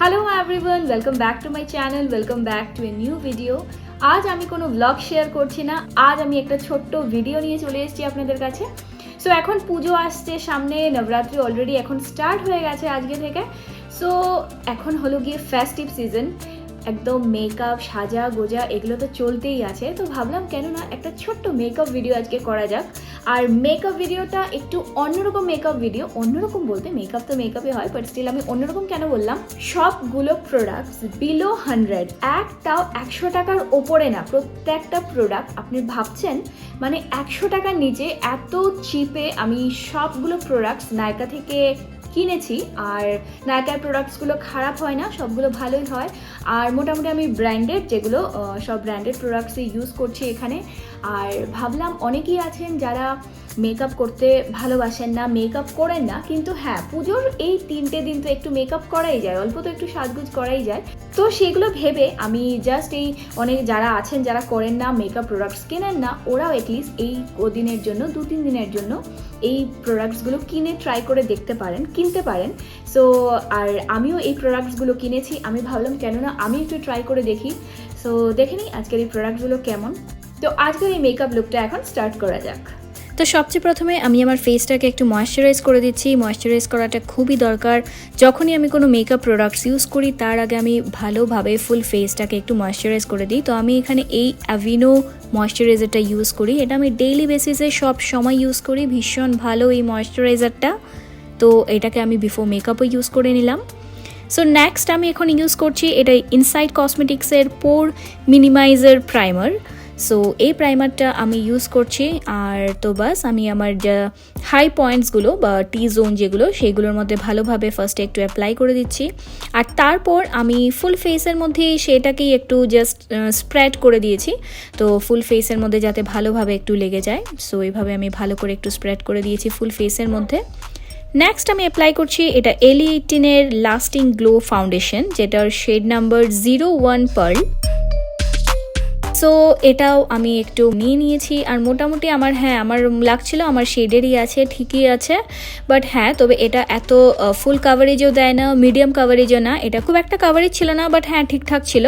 Hello everyone, welcome back to my channel, welcome back to a new video. आज আমি কোনো blog share করছি না, আজ আমি একটা ছোট্ট ভিডিও নিয়ে চলে এসেছি আপনাদের কাছে। সো এখন পুজো আসছে সামনে, নবরাত্রি অলরেডি এখন স্টার্ট হয়ে গেছে আজকে থেকে। সো এখন হলো গিয়ে ফেস্টিভ সিজন, একদম মেকআপ সাজা গোজা এগুলো তো চলতেই আছে। তো ভাবলাম কেন না একটা ছোট্ট মেকআপ ভিডিও আজকে করা যাক। আর মেকআপ ভিডিওটা একটু অন্যরকম মেকআপ ভিডিও, অন্যরকম বলতে মেকআপ তো মেকআপই হয়, বাট স্টিল আমি অন্যরকম কেন বললাম, সবগুলো প্রোডাক্টস বিলো 100, একটাও 100 টাকার ওপরে না। প্রত্যেকটা প্রোডাক্ট আপনি ভাবছেন মানে 100 টাকার নিচে, এত চিপে আমি সবগুলো প্রোডাক্টস নায়কা থেকে কিনেছি। আর নায়কার প্রোডাক্টসগুলো খারাপ হয় না, সবগুলো ভালোই হয়। আর মোটামুটি আমি ব্র্যান্ডেড যেগুলো সব ব্র্যান্ডেড প্রোডাক্টসই ইউজ করছি এখানে। আর ভাবলাম অনেকেই আছেন যারা মেকআপ করতে ভালোবাসেন না, মেকআপ করেন না, কিন্তু হ্যাঁ পুজোর এই 3টে দিন তো একটু মেকআপ করাই যায়, অল্প তো একটু সাজগুজ করাই যায়। তো সেগুলো ভেবে আমি জাস্ট এই অনেক যারা আছেন যারা করেন না, মেকআপ প্রোডাক্টস কেনেন না, ওরাও অ্যাটলিস্ট এই দিনের জন্য 2-3 দিনের জন্য এই প্রোডাক্টসগুলো কিনে ট্রাই করে দেখতে পারেন, কিনতে পারেন। সো আর আমিও এই প্রোডাক্টসগুলো কিনেছি, আমি ভাবলাম কেননা আমি একটু ট্রাই করে দেখি। সো দেখে নিই আজকের এই প্রোডাক্টসগুলো কেমন। তো আজকের এই মেকআপ লুকটা এখন স্টার্ট করা যাক। তো সবচেয়ে প্রথমে আমি আমার ফেসটাকে একটু ময়েশ্চারাইজ করে দিচ্ছি। ময়েশ্চারাইজ করাটা খুবই দরকার। যখনই আমি কোনো মেকআপ প্রোডাক্টস ইউজ করি তার আগে আমি ভালোভাবে ফুল ফেসটাকে একটু ময়েশ্চারাইজ করে দিই। তো আমি এখানে এই অ্যাভিনো ময়েশ্চারাইজারটা ইউজ করি, এটা আমি ডেইলি বেসিসে সব সময় ইউজ করি, ভীষণ ভালো এই ময়েশ্চারাইজারটা। তো এটাকে আমি বিফোর মেকআপও ইউজ করে নিলাম। সো নেক্সট আমি এখন ইউজ করছি এটা ইনসাইড কসমেটিক্সের পোর মিনিমাইজার প্রাইমার। সো এই প্রাইমারটা আমি ইউজ করছি। আর তো বাস আমি আমার যা হাই পয়েন্টসগুলো বা টি জোন যেগুলো সেগুলোর মধ্যে ভালোভাবে ফার্স্টে একটু অ্যাপ্লাই করে দিচ্ছি। আর তারপর আমি ফুল ফেসের মধ্যে সেটাকেই একটু জাস্ট স্প্রেড করে দিয়েছি, তো ফুল ফেসের মধ্যে যাতে ভালোভাবে একটু লেগে যায়। সো এইভাবে আমি ভালো করে একটু স্প্রেড করে দিয়েছি ফুল ফেসের মধ্যে। নেক্সট আমি অ্যাপ্লাই করছি এটা LE18-এর লাস্টিং গ্লো ফাউন্ডেশন, যেটার শেড নাম্বার 01 পার্ল। সো এটাও আমি একটু নিয়েছি। আর মোটামুটি আমার আমার লাগছিল আমার শেডেরই আছে, ঠিকই আছে। বাট তবে এটা এত ফুল কাভারেজও দেয় না, মিডিয়াম কাভারেজও না, এটা খুব একটা কাভারেজ ছিল না, বাট ঠিকঠাক ছিল।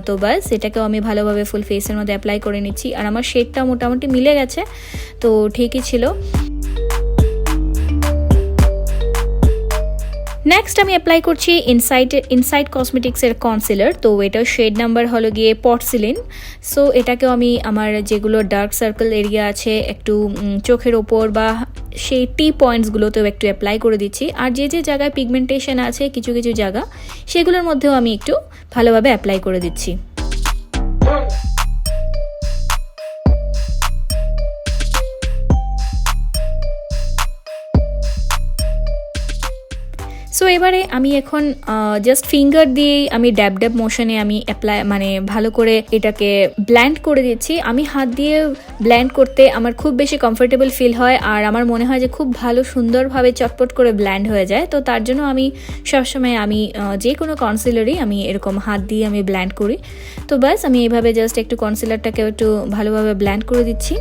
তো বাস এটাকেও আমি ভালোভাবে ফুল ফেসের মধ্যে অ্যাপ্লাই করে নিচ্ছি। আর আমার শেডটা মোটামুটি মিলে গেছে, তো ঠিকই ছিল। নেক্সট আমি অ্যাপ্লাই করছি ইনসাইড কসমেটিক্সের কনসিলার। তো এটার শেড নাম্বার হলো গিয়ে পর্সিলিন। সো এটাকেও আমি আমার যেগুলো ডার্ক সার্কেল এরিয়া আছে একটু চোখের ওপর বা সেই টি পয়েন্টসগুলোতেও একটু অ্যাপ্লাই করে দিচ্ছি। আর যে জায়গায় পিগমেন্টেশন আছে কিছু কিছু জায়গা, সেগুলোর মধ্যেও আমি একটু ভালোভাবে অ্যাপ্লাই করে দিচ্ছি। সো এবারে আমি এখন জাস্ট ফিঙ্গার দিয়েই আমি ড্যাব মোশনে আমি অ্যাপ্লাই মানে ভালো করে এটাকে ব্ল্যান্ড করে দিচ্ছি। আমি হাত দিয়ে ব্ল্যান্ড করতে আমার খুব বেশি কমফোর্টেবল ফিল হয়, আর আমার মনে হয় যে খুব ভালো সুন্দরভাবে চটপট করে ব্ল্যান্ড হয়ে যায়। তো তার জন্য আমি সবসময় আমি যে কোনো কনসিলারই আমি এরকম হাত দিয়ে আমি ব্ল্যান্ড করি। তো বাস আমি এইভাবে জাস্ট একটু কনসিলারটাকে একটু ভালোভাবে ব্ল্যান্ড করে দিচ্ছি।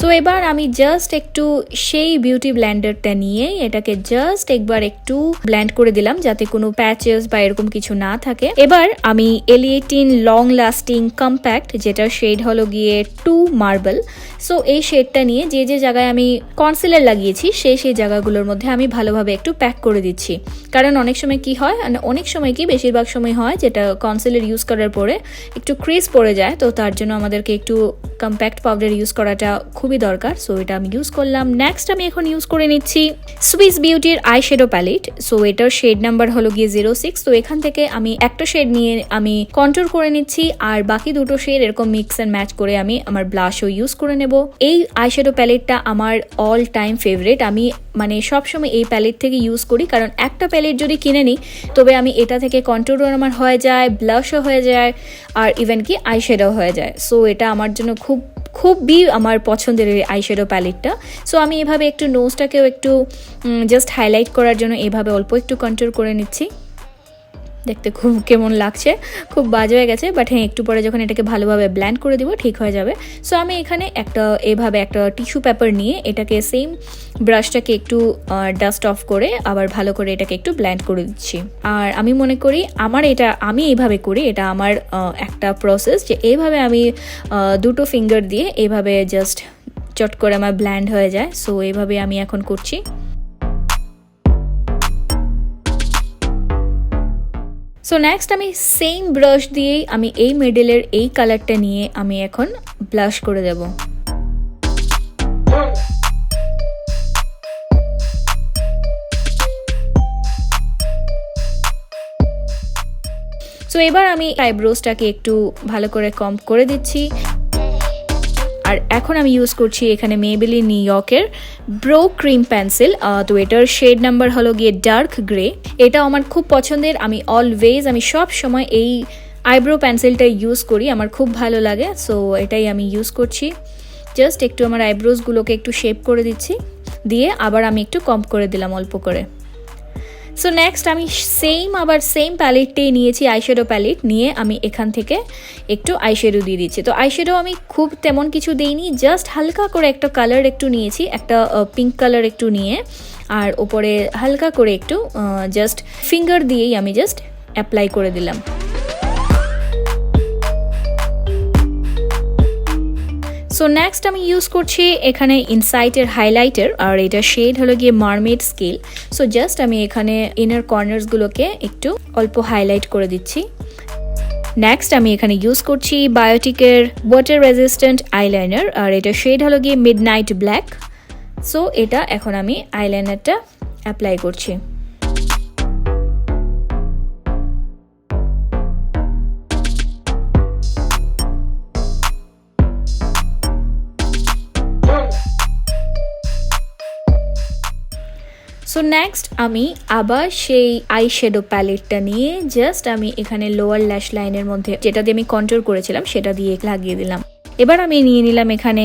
সো এবার আমি জাস্ট একটু সেই বিউটি ব্লেন্ডারটা নিয়ে এটাকে জাস্ট একবার একটু ব্লেন্ড করে দিলাম, যাতে কোনো প্যাচেস বা এরকম কিছু না থাকে। এবার আমি LE18 লং লাস্টিং কম্প্যাক্ট, যেটার শেড হলো গিয়ে 2 মার্বেল। সো এই শেডটা নিয়ে যে জায়গায় আমি কনসিলার লাগিয়েছি সেই জায়গাগুলোর মধ্যে আমি ভালোভাবে একটু প্যাক করে দিচ্ছি। কারণ অনেক সময় কি হয়, অনেক সময় কি বেশিরভাগ সময় হয় যেটা কনসিলার ইউজ করার পরে একটু ক্রিজ পড়ে যায়। তো তার জন্য আমাদেরকে একটু কম্প্যাক্ট পাউডার ইউজ করাটা খুবই দরকার। সো এটা আমি ইউজ করলাম। নেক্সট আমি এখন ইউজ করে নিচ্ছি সুইস বিউটির আই শ্যাডো প্যালেট। সো এটার শেড নাম্বার হলো গিয়ে 06। তো এখান থেকে আমি একটা শেড নিয়ে আমি কন্ট্যুর করে নিচ্ছি, আর বাকি দুটো শেড এরকম মিক্স অ্যান্ড ম্যাচ করে আমি আমার ব্লাশও ইউজ করে নেব। এই আই শ্যাডো প্যালেটটা আমার অল টাইম ফেভারিট। আমি মানে সবসময় এই প্যালেট থেকে ইউজ করি, কারণ একটা প্যালেট যদি কিনে নিই তবে আমি এটা থেকে কন্ট্যুরও আমার হয়ে যায়, ব্লাশও হয়ে যায়, আর ইভেন কি আই শ্যাডো হয়ে যায়। সো এটা আমার জন্য খুবই আমার পছন্দের আই শ্যাডো প্যালেটটা। সো আমি এভাবে একটু নোজটাকেও একটু জাস্ট হাইলাইট করার জন্য এভাবে অল্প একটু কন্ট্যুর করে নিচ্ছি। দেখতে খুব কেমন লাগছে, খুব বাজে হয়ে গেছে, বাট হ্যাঁ একটু পরে যখন এটাকে ভালোভাবে ব্লেন্ড করে দিব ঠিক হয়ে যাবে। সো আমি এখানে এভাবে একটা টিস্যু পেপার নিয়ে এটাকে সেম ব্রাশটাকে একটু ডাস্ট অফ করে আবার ভালো করে এটাকে একটু ব্লেন্ড করে দিচ্ছি। আর আমি মনে করি আমি এইভাবে করি, এটা আমার একটা প্রসেস যে এইভাবে আমি দুটো ফিঙ্গার দিয়ে এইভাবে জাস্ট চট করে আমার ব্লেন্ড হয়ে যায়। সো এইভাবে আমি এখন করছি। সো নেক্সট আমি সেম ব্রাশ দিয়েই আমি এই মিডলের এই কালারটা নিয়ে আমি এখন ব্লাশ করে দেব। সো এবার আমি আইব্রোসটাকে একটু ভালো করে কম্প করে দিচ্ছি। আর এখন আমি ইউজ করছি এখানে মেবেলিন নিউইয়র্কের ব্রো ক্রিম পেন্সিল। তো এটার শেড নাম্বার হলো গিয়ে ডার্ক গ্রে। এটা আমার খুব পছন্দের, আমি সব সময় এই আইব্রো পেন্সিলটা ইউজ করি, আমার খুব ভালো লাগে। সো এটাই আমি ইউজ করছি। জাস্ট একটু আমার আইব্রোসগুলোকে একটু শেপ করে দিচ্ছি, দিয়ে আবার আমি একটু কম্প করে দিলাম অল্প করে। সো নেক্সট আমি সেম প্যালেটটাই নিয়েছি, আইশ্যাডো প্যালেট নিয়ে আমি এখান থেকে একটু আইশ্যাডো দিয়ে দিচ্ছি। তো আইশ্যাডো আমি খুব তেমন কিছু দিইনি, জাস্ট হালকা করে একটা কালার একটু নিয়েছি, একটা পিঙ্ক কালার একটু নিয়ে আর ওপরে হালকা করে একটু জাস্ট ফিঙ্গার দিয়েই আমি জাস্ট অ্যাপ্লাই করে দিলাম। সো নেক্সট আমি ইউজ করছি এখানে ইনসাইটের হাইলাইটার, আর এটা শেড হলো গিয়ে মারমেড স্কেল। সো জাস্ট আমি এখানে ইনার কর্নার্সগুলোকে একটু অল্প হাইলাইট করে দিচ্ছি। নেক্সট আমি এখানে ইউজ করছি বায়োটিকের ওয়াটার রেজিস্ট্যান্ট আইলাইনার, আর এটা শেড হলো গিয়ে মিডনাইট ব্ল্যাক। সো এটা এখন আমি আইলাইনারটা অ্যাপ্লাই করছি। সো নেক্সট আমি আবার সেই আইশ্যাডো প্যালেটটা নিয়ে জাস্ট আমি এখানে লোয়ার ল্যাশ লাইনের মধ্যে যেটা দিয়ে আমি কন্ট্রোল করেছিলাম সেটা দিয়ে লাগিয়ে দিলাম। এবার আমি নিয়ে নিলাম এখানে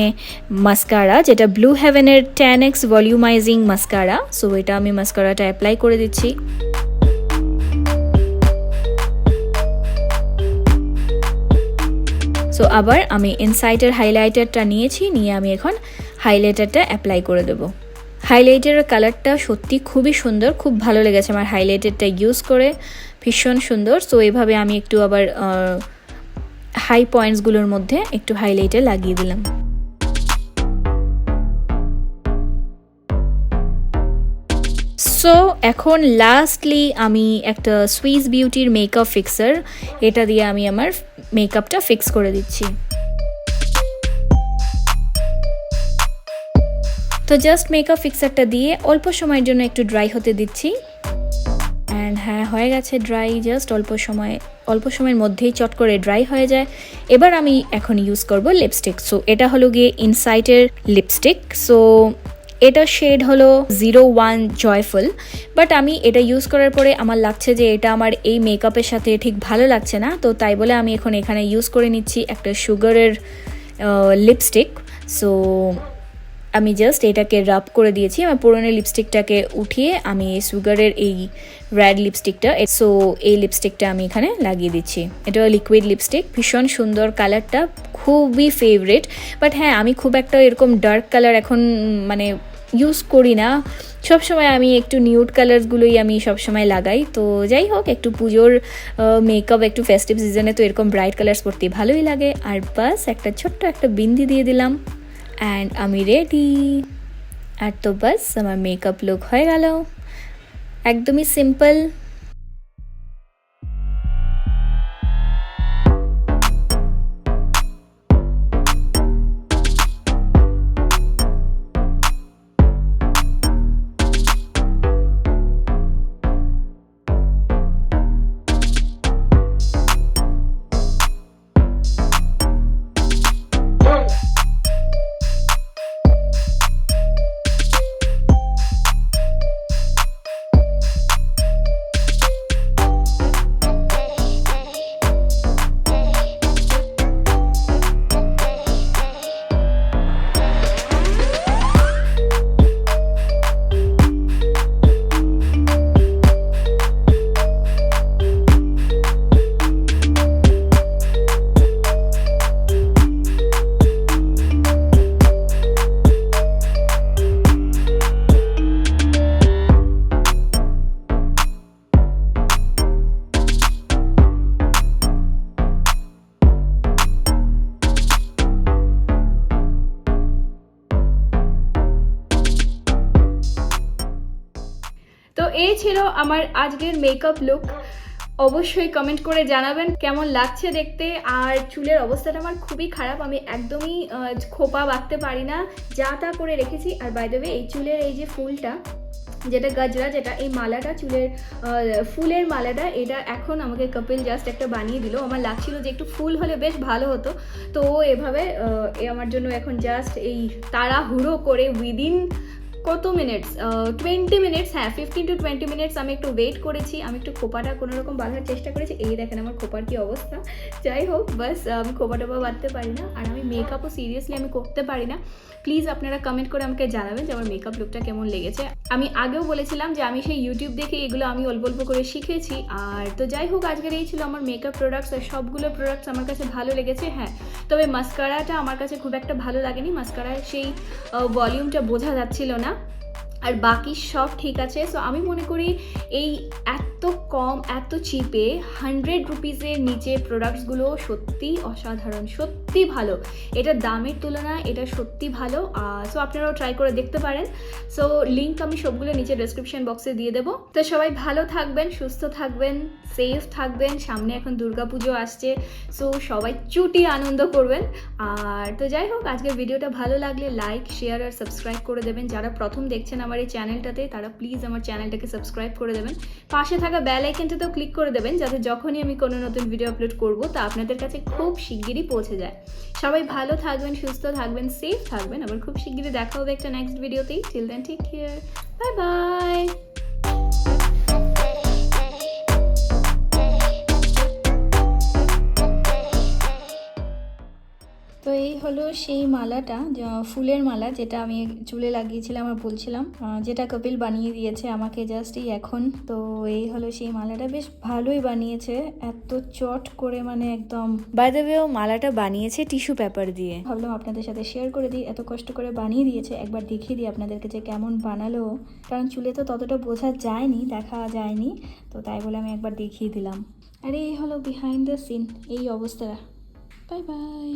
মাস্কারা, যেটা blue হেভেনের 10x volumising mascara. So এটা আমি মাস্কারাটা অ্যাপ্লাই করে দিচ্ছি। সো আবার আমি ইনসাইটের হাইলাইটারটা নিয়ে আমি এখন হাইলাইটারটা অ্যাপ্লাই করে দেবো। হাইলাইটারের কালারটা সত্যি খুবই সুন্দর, খুব ভালো লেগেছে আমার হাইলাইটারটা ইউজ করে, ভীষণ সুন্দর। সো এইভাবে আমি একটু আবার হাই পয়েন্টসগুলোর মধ্যে একটু হাইলাইটার লাগিয়ে দিলাম। সো এখন লাস্টলি আমি একটা সুইস বিউটির মেকআপ ফিক্সার, এটা দিয়ে আমি আমার মেকআপটা ফিক্স করে দিচ্ছি। তো জাস্ট মেকআপ ফিক্সারটা দিয়ে অল্প সময়ের জন্য একটু ড্রাই হতে দিচ্ছি। অ্যান্ড হ্যাঁ হয়ে গেছে ড্রাই, জাস্ট অল্প সময়ের মধ্যেই চট করে ড্রাই হয়ে যায়। এবার আমি এখন ইউজ করব লিপস্টিক। সো এটা হলো গিয়ে ইনসাইটের লিপস্টিক। সো এটা শেড হলো 01 জয়ফুল, বাট আমি এটা ইউজ করার পরে আমার লাগছে যে এটা আমার এই মেকআপের সাথে ঠিক ভালো লাগছে না। তো তাই বলে আমি এখন এখানে ইউজ করে নিচ্ছি একটা সুগারের লিপস্টিক। সো আমি জাস্ট এটাকে রাব করে দিয়েছি, আমার পুরনো লিপস্টিকটাকে উঠিয়ে আমি সুগারের এই রেড লিপস্টিকটা, সো এই লিপস্টিকটা আমি এখানে লাগিয়ে দিচ্ছি। এটা লিকুইড লিপস্টিক, ভীষণ সুন্দর কালারটা, খুবই ফেভারিট। বাট হ্যাঁ আমি খুব একটা এরকম ডার্ক কালার এখন মানে ইউজ করি না, সবসময় আমি একটু নিউড কালারসগুলোই আমি সবসময় লাগাই। তো যাই হোক, একটু পুজোর মেকআপ, একটু ফেস্টিভ সিজনে তো এরকম ব্রাইট কালার্স পরতে ভালোই লাগে। আর বাস একটা ছোট্ট একটা বিন্দি দিয়ে দিলাম অ্যান্ড আমি রেডি। আর তো বাস আমার মেকআপ লুক হয়ে গেল, একদমই সিম্পল। তো এই ছিল আমার আজকের মেকআপ লুক। অবশ্যই কমেন্ট করে জানাবেন কেমন লাগছে দেখতে। আর চুলের অবস্থাটা আমার খুবই খারাপ, আমি একদমই খোপা বাঁধতে পারি না, যা তা করে রেখেছি। আর বাই দ্য ওয়ে এই চুলের এই যে ফুলটা, যেটা গজরা, যেটা এই মালাটা, চুলের ফুলের মালাটা, এটা এখন আমাকে কপিল জাস্ট একটা বানিয়ে দিল। আমার লাগছিল যে একটু ফুল হলে বেশ ভালো হতো, তো এভাবে আমার জন্য এখন জাস্ট এই তাড়াহুড়ো করে উইদিন কত মিনিটস, 20 মিনিটস, হ্যাঁ 15 to 20 মিনিটস আমি একটু ওয়েট করেছি। আমি একটু খোপাটা কোনোরকম বাঁধার চেষ্টা করেছি। এই দেখেন আমার খোপার কি অবস্থা। যাই হোক, বাস আমি খোপাটা বাঁধতে পারি না, আর আমি মেকআপও সিরিয়াসলি আমি করতে পারি না। প্লিজ আপনারা কমেন্ট করে আমাকে জানাবেন যে আমার মেকআপ লুকটা কেমন লেগেছে। আমি আগেও বলেছিলাম যে আমি সেই ইউটিউব দেখে এগুলো আমি অল্প অল্প করে শিখেছি। আর তো যাই হোক, আজকের এই ছিল আমার মেকআপ প্রোডাক্টস, আর সবগুলো প্রোডাক্টস আমার কাছে ভালো লেগেছে। হ্যাঁ, তবে মাস্কারাটা আমার কাছে খুব একটা ভালো লাগেনি, মাস্কারার সেই ভলিউমটা বোঝা যাচ্ছিল না, আর বাকি সব ঠিক আছে। সো আমি মনে করি এই এত কম, এত চিপে 100 রুপিসের নিচে প্রোডাক্টসগুলো সত্যি অসাধারণ, সত্যি ভালো। এটা দামের তুলনায় এটা সত্যি ভালো। সো আপনারাও ট্রাই করে দেখতে পারেন। সো লিঙ্ক আমি সবগুলো নিচে ডেসক্রিপশন বক্সে দিয়ে দেবো। তো সবাই ভালো থাকবেন, সুস্থ থাকবেন, সেফ থাকবেন। সামনে এখন দুর্গা পুজো আসছে, সো সবাই চুটি আনন্দ করবেন। আর তো যাই হোক, আজকের ভিডিওটা ভালো লাগলে লাইক, শেয়ার আর সাবস্ক্রাইব করে দেবেন। যারা প্রথম দেখছেন আমার এই চ্যানেলটাতে, তারা প্লিজ আমার চ্যানেলটাকে সাবস্ক্রাইব করে দেবেন। পাশে থাকা বেল আইকনটাতেও ক্লিক করে দেবেন, যাতে যখনই আমি কোনো নতুন ভিডিও আপলোড করব তা আপনাদের কাছে খুব শিগগিরই পৌঁছে যায়। সবাই ভালো থাকবেন, সুস্থ থাকবেন, সেফ থাকবেন। আবার খুব শিগগিরই দেখা হবে একটা নেক্সট ভিডিওতেই। Till then take care, bye bye. তো এই হলো সেই মালাটা, ফুলের মালা, যেটা আমি চুলে লাগিয়েছিলাম আর বলছিলাম, যেটা কপিল বানিয়ে দিয়েছে আমাকে জাস্ট এই এখন। তো এই হলো সেই মালাটা, বেশ ভালোই বানিয়েছে, এত চট করে, মানে একদম। বাই দ্য ওয়ে, ও মালাটা বানিয়েছে টিস্যু পেপার দিয়ে। ভাবলাম আপনাদের সাথে শেয়ার করে দিই, এত কষ্ট করে বানিয়ে দিয়েছে, একবার দেখিয়ে দিই আপনাদেরকে যে কেমন বানালো। কারণ চুলে তো ততটা বোঝা যায়নি, দেখা যায়নি, তো তাই বলে আমি একবার দেখিয়ে দিলাম। আর এই হলো বিহাইন্ড দ্য সিন, এই অবস্থা। Bye bye.